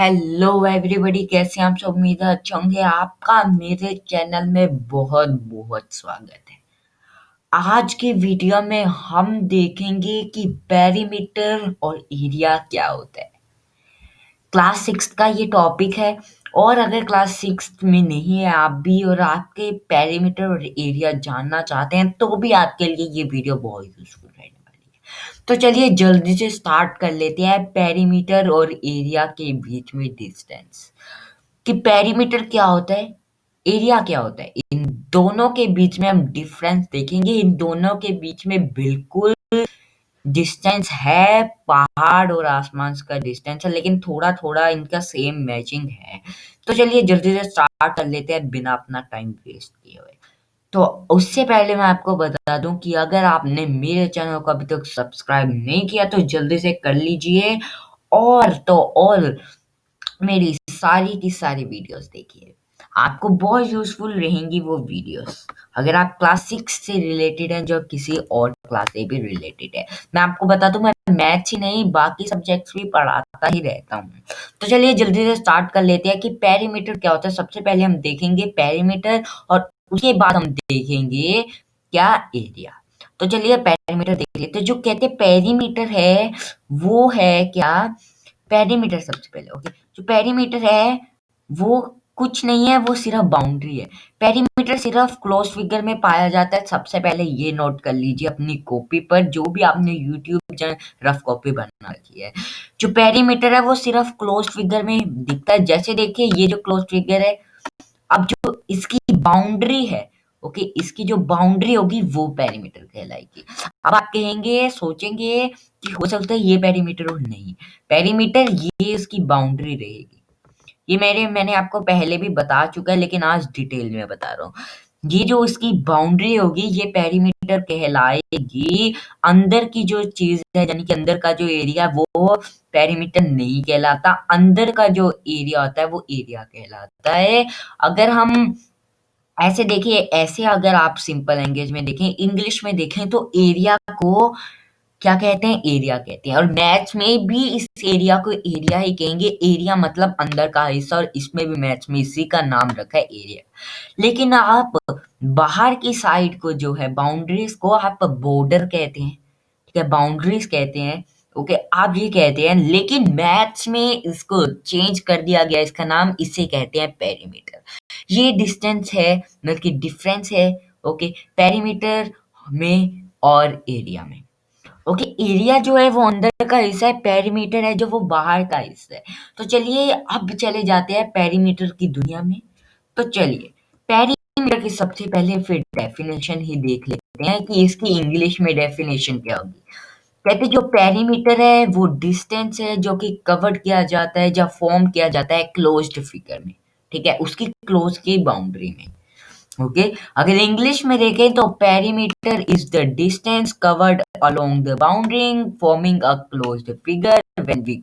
Hello everybody, कैसे हैं आप सब। उम्मीद है अच्छे होंगे। आपका मेरे चैनल में बहुत बहुत स्वागत है। आज के वीडियो में हम देखेंगे कि पेरीमीटर और एरिया क्या होता है। क्लास सिक्स का ये टॉपिक है। और अगर क्लास सिक्स में नहीं है आप भी और आपके पेरीमीटर और एरिया जानना चाहते हैं तो भी आपके लिए ये वीडियो बहुत यूजफुल रहने वाली है। तो चलिए जल्दी से स्टार्ट कर लेते हैं पेरीमीटर और एरिया के बीच में डिस्टेंस। कि पेरीमीटर क्या होता है, एरिया क्या होता है, इन दोनों के बीच में हम डिफरेंस देखेंगे। इन दोनों के बीच में बिल्कुल डिस्टेंस है, पहाड़ और आसमान का डिस्टेंस है, लेकिन थोड़ा थोड़ा इनका सेम मैचिंग है। तो चलिए जल्दी से स्टार्ट कर लेते हैं बिना अपना टाइम वेस्ट किए हुए। तो उससे पहले मैं आपको बता दूं कि अगर आपने मेरे चैनल को अभी तक सब्सक्राइब नहीं किया तो जल्दी से कर लीजिए। और तो और मेरी सारी की सारी वीडियोस देखिए, आपको बहुत यूजफुल रहेंगी वो वीडियोस। अगर आप क्लास सिक्स से रिलेटेड हैं, जो किसी और क्लास से भी रिलेटेड है। मैं आपको बता दूं, मैं मैथ्स ही नहीं बाकी सब्जेक्ट्स भी पढ़ाता ही रहता हूँ। तो चलिए जल्दी से स्टार्ट कर लेते हैं कि पेरीमीटर क्या होता है। सबसे पहले हम देखेंगे पेरीमीटर और उसके बाद हम देखेंगे क्या, एरिया। तो चलिए पेरीमीटर देख लेते हैं। जो कहते हैं पेरीमीटर है वो है क्या, पेरीमीटर सबसे पहले ओके। जो पेरीमीटर है वो कुछ नहीं है, वो सिर्फ बाउंड्री है। पेरीमीटर सिर्फ क्लोज फिगर में पाया जाता है। सबसे पहले ये नोट कर लीजिए अपनी कॉपी पर, जो भी आपने यूट्यूब रफ कॉपी बना रखी है। जो पेरीमीटर है वो सिर्फ क्लोज फिगर में दिखता है। जैसे देखिए ये जो क्लोज फिगर है, अब जो इसकी बाउंड्री है, ओके, इसकी जो बाउंड्री होगी वो पेरीमीटर कहलाएगी। अब आप कहेंगे, सोचेंगे कि हो सकता है ये पेरीमीटर हो, नहीं। पेरीमीटर ये इसकी बाउंड्री रहेगी। ये मैंने आपको पहले भी बता चुका है, लेकिन आज डिटेल में बता रहा हूँ। ये जो इसकी बाउंड्री होगी ये पेरीमीटर कहलाएगी। अंदर की जो चीज है, यानी कि अंदर का जो एरिया, वो पेरीमीटर नहीं कहलाता। अंदर का जो एरिया होता है वो एरिया कहलाता है। अगर हम ऐसे देखिए, ऐसे अगर आप सिंपल लैंग्वेज में देखें, इंग्लिश में देखें, तो एरिया को क्या कहते हैं, एरिया कहते हैं। और मैथ्स में भी इस एरिया को एरिया ही कहेंगे। एरिया मतलब अंदर का हिस्सा, और इसमें भी मैथ्स में इसी का नाम रखा है, एरिया। लेकिन आप बाहर की साइड को जो है, बाउंड्रीज को आप बॉर्डर कहते हैं, ठीक है, बाउंड्रीज कहते हैं। ओके, आप ये कहते हैं, लेकिन मैथ्स में इसको चेंज कर दिया गया, इसका नाम इसे कहते हैं पेरीमीटर। ये डिस्टेंस है, मतलब कि डिफरेंस है, ओके, पेरीमीटर में और एरिया में। ओके, एरिया जो है वो अंदर का हिस्सा है, पेरीमीटर है जो वो बाहर का हिस्सा है। तो चलिए अब चले जाते हैं पेरीमीटर की दुनिया में। तो चलिए पेरीमीटर की सबसे पहले फिर डेफिनेशन ही देख लेते हैं कि इसकी इंग्लिश में डेफिनेशन क्या होगी। कहते हैं जो पेरीमीटर है वो डिस्टेंस है जो कि कवर्ड किया जाता है, या फॉर्म किया जाता है क्लोज्ड फिगर में, ठीक है, उसकी क्लोज की बाउंड्री में। ओके, अगर इंग्लिश में देखें तो perimeter is the distance covered along the boundary forming a closed figure when we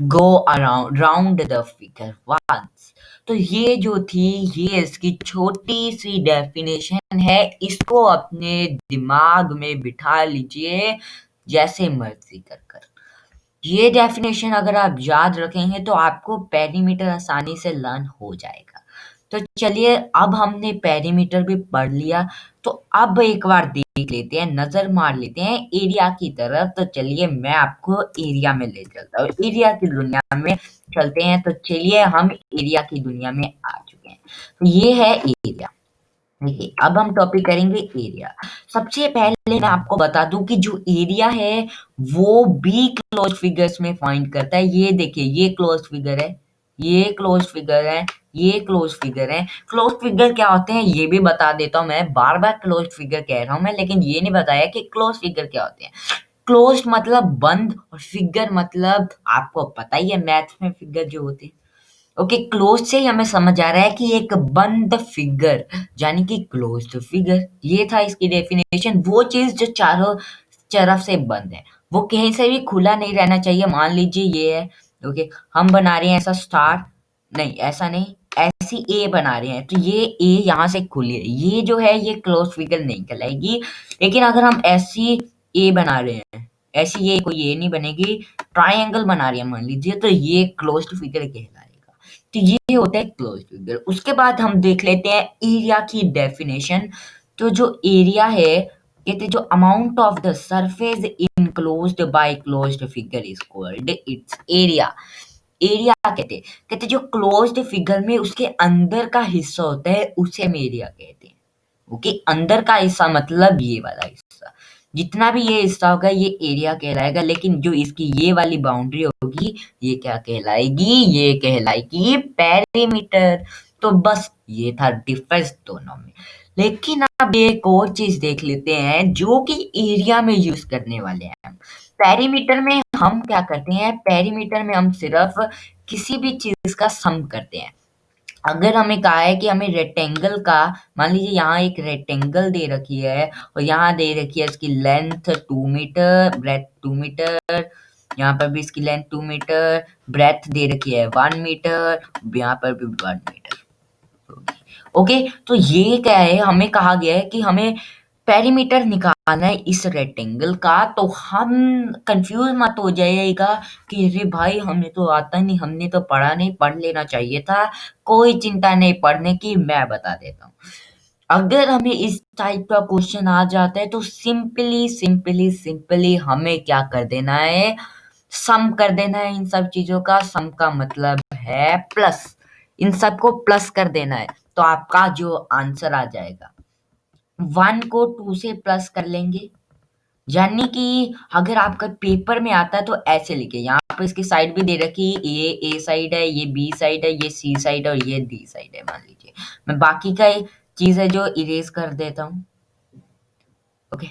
go around round the figure once. तो ये जो थी, ये इसकी छोटी सी डेफिनेशन है। इसको अपने दिमाग में बिठा लीजिए जैसे मर्जी कर कर। ये डेफिनेशन अगर आप याद रखेंगे तो आपको पेरीमीटर आसानी से लर्न हो जाएगा। तो चलिए अब हमने पेरीमीटर भी पढ़ लिया, तो अब एक बार देख लेते हैं, नजर मार लेते हैं एरिया की तरफ। तो चलिए मैं आपको एरिया में ले चलता हूँ, एरिया की दुनिया में चलते हैं। तो चलिए हम एरिया की दुनिया में आ चुके हैं। तो ये है एरिया। देखिए अब हम टॉपिक करेंगे एरिया। सबसे पहले मैं आपको बता दूं कि जो एरिया है वो भी क्लोज फिगर्स में फाइंड करता है। ये देखिए, ये क्लोज फिगर है, ये क्लोज फिगर है, ये क्लोज फिगर है। क्लोज फिगर क्या होते हैं ये भी बता देता हूँ। मैं बार बार क्लोज फिगर कह रहा हूँ मैं, लेकिन ये नहीं बताया कि क्लोज फिगर क्या होते हैं। क्लोज मतलब बंद, और फिगर मतलब आपको पता ही है मैथ्स में फिगर जो होते हैं। ओके, क्लोज से ही हमें समझ आ रहा है कि एक बंद फिगर, यानी कि क्लोज्ड फिगर। ये था इसकी डेफिनेशन। वो चीज जो चारों तरफ से बंद है, वो कहीं से भी खुला नहीं रहना चाहिए। मान लीजिए ये है, ओके, हम बना रहे हैं ऐसा स्टार, नहीं ऐसा नहीं, ऐसी ए बना रहे हैं, तो ये ए यहाँ से खुली है, ये जो है ये क्लोज फिगर नहीं कहलाएगी। लेकिन अगर हम ऐसी ए बना रहे हैं, ऐसी ये कोई ये नहीं बनेगी, ट्रायंगल बना रही है मान लीजिए, तो ये क्लोज्ड फिगर कहलाएगा। तो ये होता है क्लोज्ड फिगर। उसके बाद हम देख लेते हैं एरिया की डेफिनेशन। तो जो एरिया है, कहते जो amount of the surface enclosed bye closed figure is called its area. Area कहते जो क्लोज्ड फिगर में उसके अंदर का हिस्सा होता है उसे हम एरिया कहते हैं। ओके, अंदर का हिस्सा मतलब ये वाला हिस्सा, जितना भी ये हिस्सा होगा ये एरिया कहलाएगा। लेकिन जो इसकी ये वाली बाउंड्री होगी ये क्या कहलाएगी, ये कहलाएगी पेरीमीटर। तो बस ये था डिफरेंस दोनों में। लेकिन अब एक और चीज देख लेते हैं जो कि एरिया में यूज करने वाले हैं। पेरीमीटर में हम क्या करते हैं, पेरीमीटर में हम सिर्फ किसी भी चीज का सम करते हैं। अगर हमें कहा है कि हमें रेक्टेंगल का, मान लीजिए यहाँ एक रेक्टेंगल दे रखी है और यहाँ दे रखी है इसकी लेंथ 2 मीटर, ब्रेथ 2 मीटर, यहाँ पर भी इसकी लेंथ 2 मीटर, ब्रेथ दे रखी है 1 मीटर, यहाँ पर भी 1 मीटर। ओके, तो ये क्या है, हमें कहा गया है कि हमें पेरीमीटर निकालना है इस रेक्टेंगल का। तो हम कंफ्यूज मत हो जाइएगा कि अरे भाई हमें तो आता नहीं, हमने तो पढ़ा नहीं, पढ़ लेना चाहिए था। कोई चिंता नहीं पढ़ने की, मैं बता देता हूँ। अगर हमें इस टाइप का क्वेश्चन आ जाता है तो सिंपली सिंपली सिंपली हमें क्या कर देना है, सम कर देना है इन सब चीजों का। सम का मतलब है प्लस, इन सबको प्लस कर देना है तो आपका जो आंसर आ जाएगा, 1 को 2 से प्लस कर लेंगे। यानी कि अगर आपका पेपर में आता है तो ऐसे लिखे, यहाँ पे इसकी साइड भी दे रखी, ये ए साइड है, ये बी साइड है, ये सी साइड है और ये डी साइड है मान लीजिए। मैं बाकी का चीज है जो इरेज कर देता हूँ। ओके,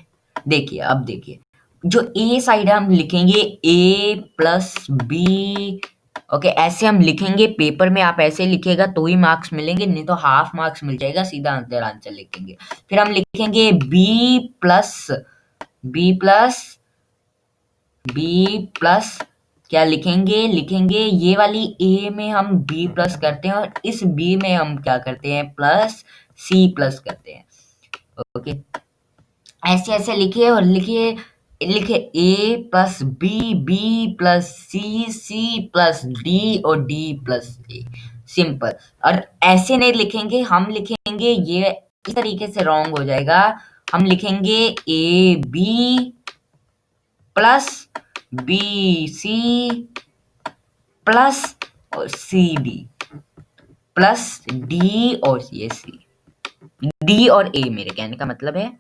देखिए अब देखिए, जो ए साइड है हम लिखेंगे ए प्लस बी। ओके, ऐसे हम लिखेंगे, पेपर में आप ऐसे लिखेगा तो ही मार्क्स मिलेंगे, नहीं तो हाफ मार्क्स मिल जाएगा, सीधा आंसर आंसर लिखेंगे। फिर हम लिखेंगे बी प्लस बी प्लस क्या लिखेंगे, लिखेंगे ये वाली ए में हम बी प्लस करते हैं और इस बी में हम क्या करते हैं, प्लस सी प्लस करते हैं। ओके, ऐसे ऐसे लिखिए और लिखिए, लिखे ए प्लस बी, बी प्लस सी, सी प्लस डी और डी प्लस ए। सिंपल। और ऐसे नहीं लिखेंगे, हम लिखेंगे ये इस तरीके से रॉन्ग हो जाएगा। हम लिखेंगे A B plus B C plus और सी डी प्लस डी और ये सी, डी और ए मेरे कहने का मतलब है।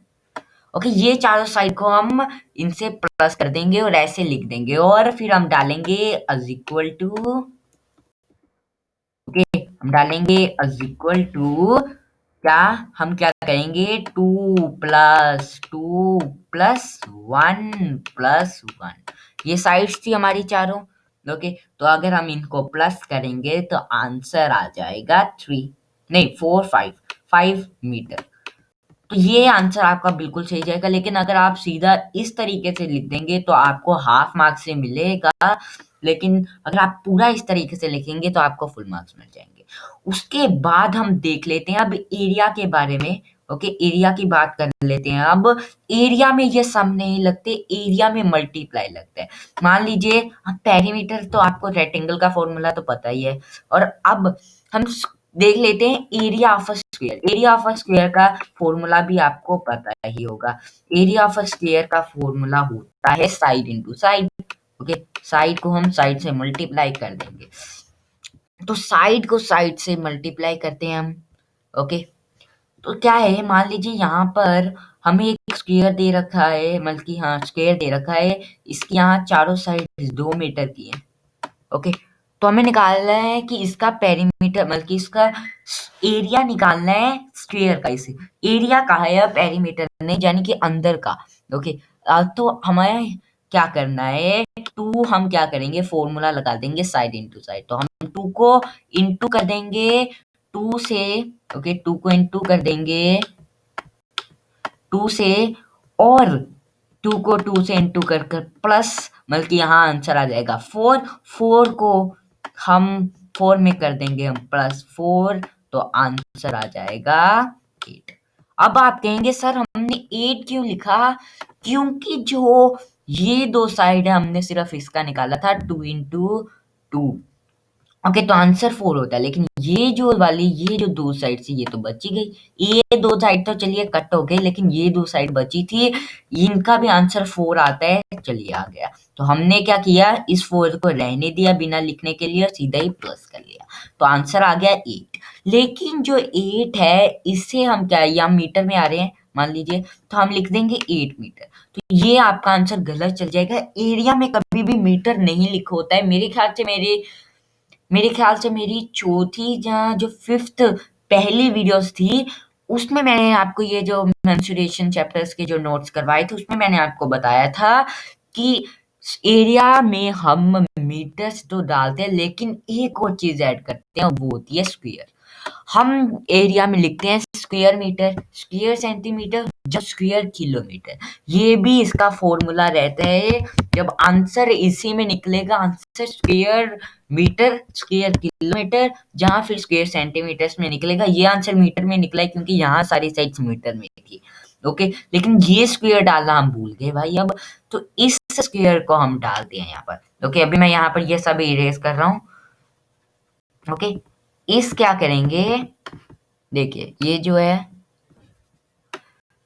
ओके, ये चारों साइड को हम इनसे प्लस कर देंगे और ऐसे लिख देंगे और फिर हम डालेंगे इज इक्वल टू, ओके हम डालेंगे इज इक्वल टू क्या, हम क्या करेंगे, 2 प्लस 1 ये साइड्स थी हमारी चारों। ओके, तो अगर हम इनको प्लस करेंगे तो आंसर आ जाएगा 3, नहीं 4, 5 मीटर। तो ये आंसर आपका बिल्कुल सही जाएगा। लेकिन अगर आप सीधा इस तरीके से लिख देंगे तो आपको हाफ मार्क्स से मिलेगा, लेकिन अगर आप पूरा इस तरीके से लिखेंगे तो आपको फुल मार्क्स मिल जाएंगे। उसके बाद हम देख लेते हैं अब एरिया के बारे में। ओके, एरिया की बात कर लेते हैं। अब एरिया में ये सम नहीं लगते, एरिया में मल्टीप्लाई लगता है। मान लीजिए पेरीमीटर तो आपको रेक्टेंगल का फॉर्मूला तो पता ही है। और अब हम देख लेते हैं area of a square. Area of a square का फॉर्मूला भी आपको पता ही होगा। एरिया ऑफ अ स्क्वायर का फॉर्मूला होता है side into side. Okay, side को हम साइड से मल्टीप्लाई कर देंगे, तो साइड को साइड से मल्टीप्लाई करते हैं हम। ओके, तो क्या है, मान लीजिए यहाँ पर हमें एक स्क्वायर दे रखा है, मतलब कि हाँ स्क्वायर दे रखा है, इसकी यहाँ चारों साइड 2 मीटर की है। ओके, तो हमें निकालना है कि इसका पेरीमीटर, मतलब कि इसका एरिया निकालना है स्क्वायर का। इसे एरिया कहा है, पेरीमीटर नहीं, यानी कि अंदर का। ओके, तो हमें क्या करना है, 2 हम क्या करेंगे, फॉर्मूला लगा देंगे साइड इनटू साइड। तो हम 2 को इनटू कर देंगे 2 से। ओके, 2 को इनटू कर देंगे 2 से, और 2 को 2 से इंटू कर कर प्लस, मतलब कि यहाँ आंसर आ जाएगा 4। 4 को हम 4 में कर देंगे हम प्लस 4, तो आंसर आ जाएगा 8। अब आप कहेंगे सर हमने 8 क्यों लिखा, क्योंकि जो ये 2 साइड है, हमने सिर्फ इसका निकाला था 2 इंटू 2। ओके, तो आंसर 4 होता है, लेकिन ये जो 2 साइड थी ये तो बच ही गई। ये 2 साइड तो चलिए कट हो गई, लेकिन ये 2 साइड बची थी, इनका भी आंसर 4 आता है। चलिए आ गया। तो हमने क्या किया, इस 4 को रहने दिया बिना लिखने के लिए, सीधा ही प्लस कर लिया। तो आंसर आ गया 8। लेकिन जो 8 है, इससे हम क्या, या मीटर में आ रहे हैं मान लीजिए, तो हम लिख देंगे 8 मीटर। तो ये आपका आंसर गलत चल जाएगा। एरिया में कभी भी मीटर नहीं लिखा होता है। मेरे ख्याल से मेरी चौथी जहाँ जो फिफ्थ पहली वीडियोस थी, उसमें मैंने आपको ये जो मेंसुरेशन चैप्टर्स के जो नोट्स करवाए थे, उसमें मैंने आपको बताया था कि एरिया में हम मीटर्स तो डालते हैं, लेकिन एक और चीज ऐड करते हैं, वो होती है स्क्वायर। हम एरिया में लिखते हैं स्क्वायर मीटर, स्क्वायर सेंटीमीटर, जब स्क्वायर किलोमीटर। ये भी इसका फॉर्मूला रहता है। जब आंसर इसी में निकलेगा, answer square metre, square kilometre, जहां फिर स्क्वायर सेंटीमीटर्स में निकलेगा। ये आंसर मीटर में निकला है क्योंकि यहाँ सारी साइड्स मीटर में थी। ओके, लेकिन ये स्क्वायर डालना हम भूल गए भाई अब। तो इस स्क्वायर को हम डालते हैं यहाँ पर। ओके, अभी मैं यहाँ पर ये सब इरेज कर रहा हूँ। ओके, इस क्या करेंगे, देखिए ये जो है,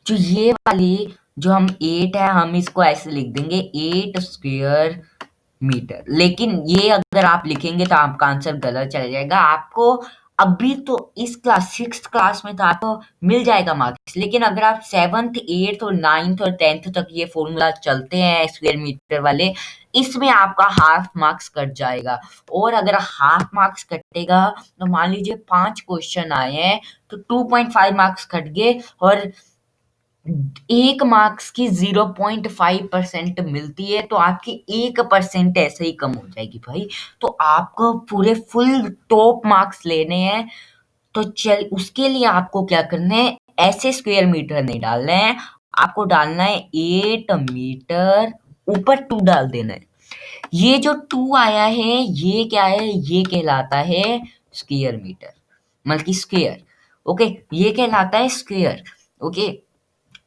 जो ये वाली जो हम 8 है, हम इसको ऐसे लिख देंगे 8 स्क्वायर मीटर। लेकिन ये अगर आप लिखेंगे तो आपका आंसर गलत चला जाएगा। आपको अभी तो इस क्लास 6th क्लास में तो आपको मिल जाएगा मार्क्स, लेकिन अगर आप 7th 8th और 9th और 10th तक ये फॉर्मूला चलते हैं स्क्वायर मीटर वाले, इसमें आपका हाफ मार्क्स कट जाएगा। और अगर हाफ मार्क्स कटेगा तो मान लीजिए 5 क्वेश्चन आए हैं तो 2.5 मार्क्स कट गए, और 1 मार्क्स की 0.5% मिलती है, तो आपकी 1% ऐसे ही कम हो जाएगी भाई। तो आपको पूरे फुल टॉप मार्क्स लेने हैं, तो चल उसके लिए आपको क्या करना है, ऐसे स्क्वायर मीटर नहीं डालना है, आपको डालना है 8 मीटर, ऊपर 2 डाल देना है। ये जो 2 आया है, ये क्या है, ये कहलाता है स्क्वायर मीटर, मतलब कि स्क्वायर। ओके, ये कहलाता है स्क्वायर। ओके,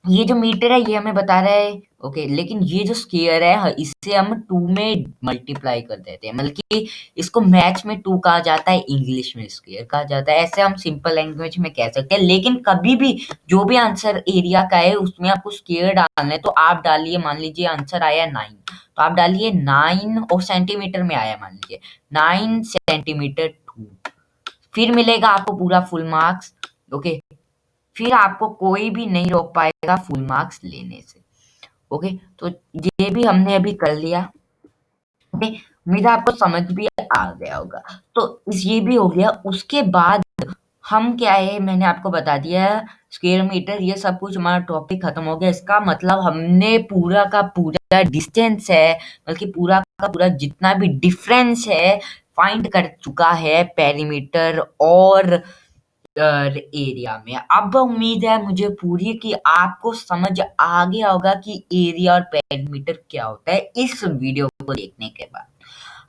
ये जो मीटर है ये हमें बता रहा है। ओके, लेकिन ये जो स्क्वायर है इससे हम 2 में मल्टीप्लाई कर देते हैं, मतलब कि इसको मैथ्स में 2 कहा जाता है, इंग्लिश में स्क्वायर कहा जाता है। ऐसे हम सिंपल लैंग्वेज में कह सकते हैं। लेकिन कभी भी जो भी आंसर एरिया का है उसमें आपको स्क्वायर डालना है, तो आप डालिए, मान लीजिए आंसर आया 9, तो आप डालिए 9, और सेंटीमीटर में आया मान लीजिए 9 सेंटीमीटर 2, फिर मिलेगा आपको पूरा फुल मार्क्स। ओके, फिर आपको कोई भी नहीं रोक पाएगा फुल मार्क्स लेने से। ओके, तो ये भी हमने अभी कर लिया। ओके, उम्मीद है आपको समझ भी आ गया होगा। तो ये भी हो गया। उसके बाद हम क्या है, मैंने आपको बता दिया स्क्वायर मीटर, ये सब कुछ हमारा टॉपिक खत्म हो गया। इसका मतलब हमने पूरा का पूरा डिस्टेंस है, बल्कि पूरा का पूरा जितना भी डिफरेंस है फाइंड कर चुका है पेरीमीटर और एरिया में। अब उम्मीद है मुझे पूरी कि आपको समझ आ गया होगा कि एरिया और पेरीमीटर क्या होता है इस वीडियो को देखने के बाद।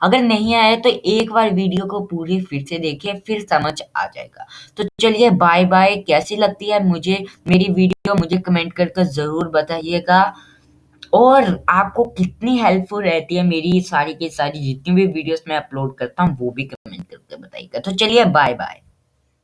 अगर नहीं आया तो एक बार वीडियो को पूरी फिर से देखिए, फिर समझ आ जाएगा। तो चलिए बाय बाय। कैसी लगती है मुझे मेरी वीडियो, मुझे कमेंट करके जरूर बताइएगा। और आपको कितनी हेल्पफुल रहती है मेरी सारी की सारी जितनी भी वीडियोस मैं अपलोड करता हूँ, वो भी कमेंट करके बताइएगा। तो चलिए बाय बाय।